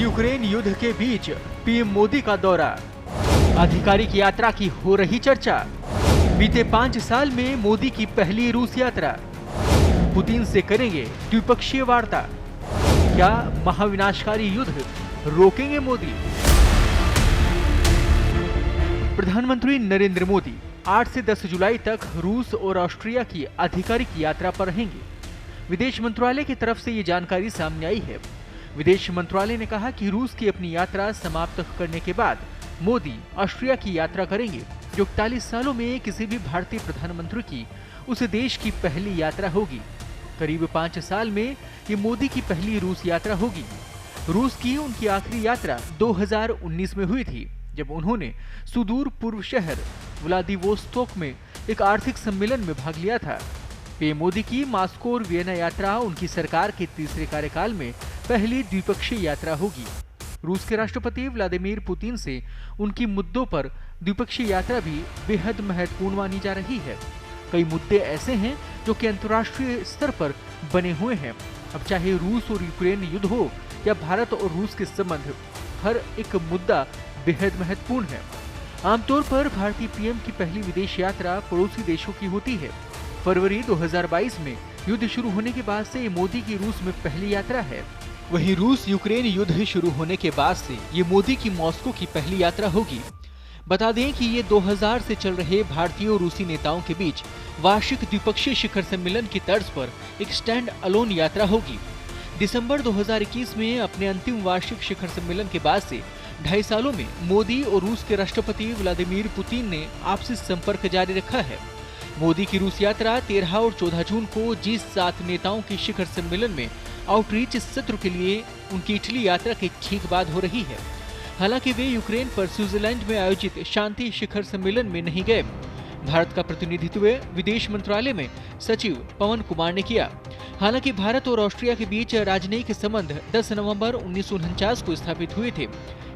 Ukraine युद्ध के बीच PM Modi का दौरा, आधिकारिक यात्रा की हो रही चर्चा। बीते 5 साल में मोदी की पहली रूस यात्रा, पुतिन से करेंगे द्विपक्षीय वार्ता। क्या महाविनाशकारी युद्ध रोकेंगे मोदी? प्रधानमंत्री नरेंद्र मोदी 8 से 10 जुलाई तक रूस और ऑस्ट्रिया की आधिकारिक यात्रा पर रहेंगे। विदेश मंत्रालय की तरफ से ये जानकारी सामने आई है। विदेश मंत्रालय ने कहा कि रूस की अपनी यात्रा समाप्त करने के बाद मोदी ऑस्ट्रिया की यात्रा करेंगे, जो 41 सालों में किसी भी भारतीय प्रधानमंत्री की उस देश की पहली यात्रा होगी। करीब 5 साल में ये मोदी की पहली रूस यात्रा होगी। रूस की उनकी आखिरी यात्रा 2019 में हुई थी, जब उन्होंने सुदूर पूर्व शहर व्लादिवोस्तोक में एक आर्थिक सम्मेलन में भाग लिया था। पीएम मोदी की मास्को और वियना यात्रा उनकी सरकार के तीसरे कार्यकाल में पहली द्विपक्षीय यात्रा होगी। रूस के राष्ट्रपति व्लादिमीर पुतिन से उनकी मुद्दों पर द्विपक्षीय यात्रा भी बेहद महत्वपूर्ण मानी जा रही है। कई मुद्दे ऐसे हैं जो कि अंतर्राष्ट्रीय स्तर पर बने हुए हैं। अब चाहे रूस और यूक्रेन युद्ध हो या भारत और रूस के संबंध, हर एक मुद्दा बेहद महत्वपूर्ण है। आमतौर पर भारतीय पीएम की पहली विदेश यात्रा पड़ोसी देशों की होती है। फरवरी 2022 में युद्ध शुरू होने के बाद से मोदी की रूस में पहली यात्रा है। वहीं रूस यूक्रेन युद्ध शुरू होने के बाद से ये मोदी की मॉस्को की पहली यात्रा होगी। बता दें कि ये 2000 से चल रहे भारतीय और रूसी नेताओं के बीच वार्षिक द्विपक्षीय शिखर सम्मेलन की तर्ज पर एक स्टैंड अलोन यात्रा होगी। दिसंबर 2021 में अपने अंतिम वार्षिक शिखर सम्मेलन के बाद से 2.5 सालों में मोदी और रूस के राष्ट्रपति व्लादिमीर पुतिन ने आपसी संपर्क जारी रखा है। मोदी की रूस यात्रा 13 और 14 जून को G7 नेताओं के शिखर सम्मेलन में आउटरीच सत्र के लिए उनकी इटली यात्रा के ठीक बाद हो रही है। हालांकि वे यूक्रेन पर स्विट्जरलैंड में आयोजित शांति शिखर सम्मेलन में नहीं गए। भारत का प्रतिनिधित्व विदेश मंत्रालय में सचिव पवन कुमार ने किया। हालांकि भारत और ऑस्ट्रिया के बीच राजनयिक संबंध 10 नवंबर 1949 को स्थापित हुए थे।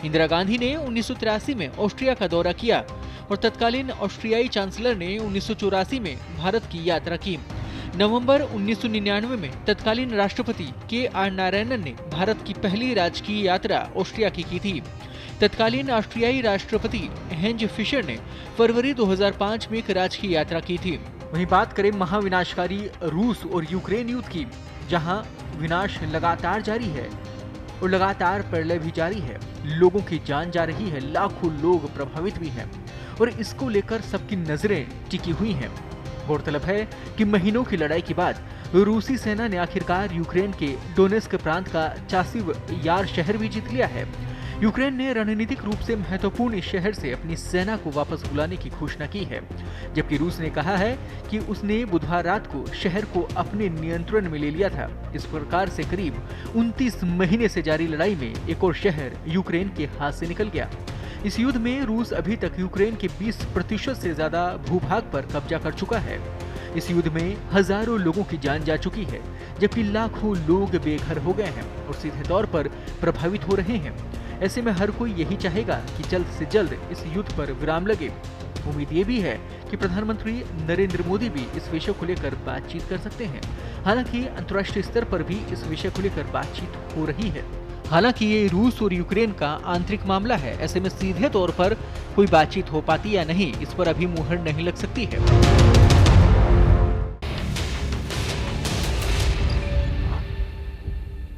इंदिरा गांधी ने 1983 में ऑस्ट्रिया का दौरा किया और तत्कालीन ऑस्ट्रियाई चांसलर ने 1984 में भारत की यात्रा की। नवंबर 1999 में तत्कालीन राष्ट्रपति KR नारायणन ने भारत की पहली राजकीय यात्रा ऑस्ट्रिया की थी। तत्कालीन ऑस्ट्रियाई राष्ट्रपति हेंज फिशर ने फरवरी 2005 में एक राजकीय यात्रा की थी। वहीं बात करें महाविनाशकारी रूस और यूक्रेन युद्ध की, जहां विनाश लगातार जारी है और लगातार प्रलय भी जारी है। लोगों की जान जा रही है, लाखों लोग प्रभावित भी हैं और इसको लेकर सबकी नजरें टिकी हुई हैं। गौरतलब है कि महीनों की लड़ाई के बाद रूसी सेना ने आखिरकार यूक्रेन के डोनेस्क प्रांत का चासिव यार शहर भी जीत लिया है। यूक्रेन ने रणनीतिक रूप से महत्वपूर्ण इस शहर से अपनी सेना को वापस बुलाने की घोषणा की है, जबकि रूस ने कहा है कि उसने बुधवार रात को शहर को अपने नियंत्रण में ले लिया था। इस प्रकार से करीब 29 महीने से जारी लड़ाई में एक और शहर यूक्रेन के हाथ से निकल गया। इस युद्ध में रूस अभी तक यूक्रेन के 20% से ज्यादा भूभाग पर कब्जा कर चुका है। इस युद्ध में हजारों लोगों की जान जा चुकी है, जबकि लाखों लोग बेघर हो गए हैं और सीधे तौर पर प्रभावित हो रहे हैं। ऐसे में हर कोई यही चाहेगा कि जल्द से जल्द इस युद्ध पर विराम लगे। उम्मीद ये भी है कि प्रधानमंत्री नरेंद्र मोदी भी इस विषय को लेकर बातचीत कर सकते हैं। हालांकि अंतर्राष्ट्रीय स्तर पर भी इस विषय को लेकर बातचीत हो रही है। हालांकि ये रूस और यूक्रेन का आंतरिक मामला है, ऐसे में सीधे तौर पर कोई बातचीत हो पाती या नहीं, इस पर अभी मुहर नहीं लग सकती है।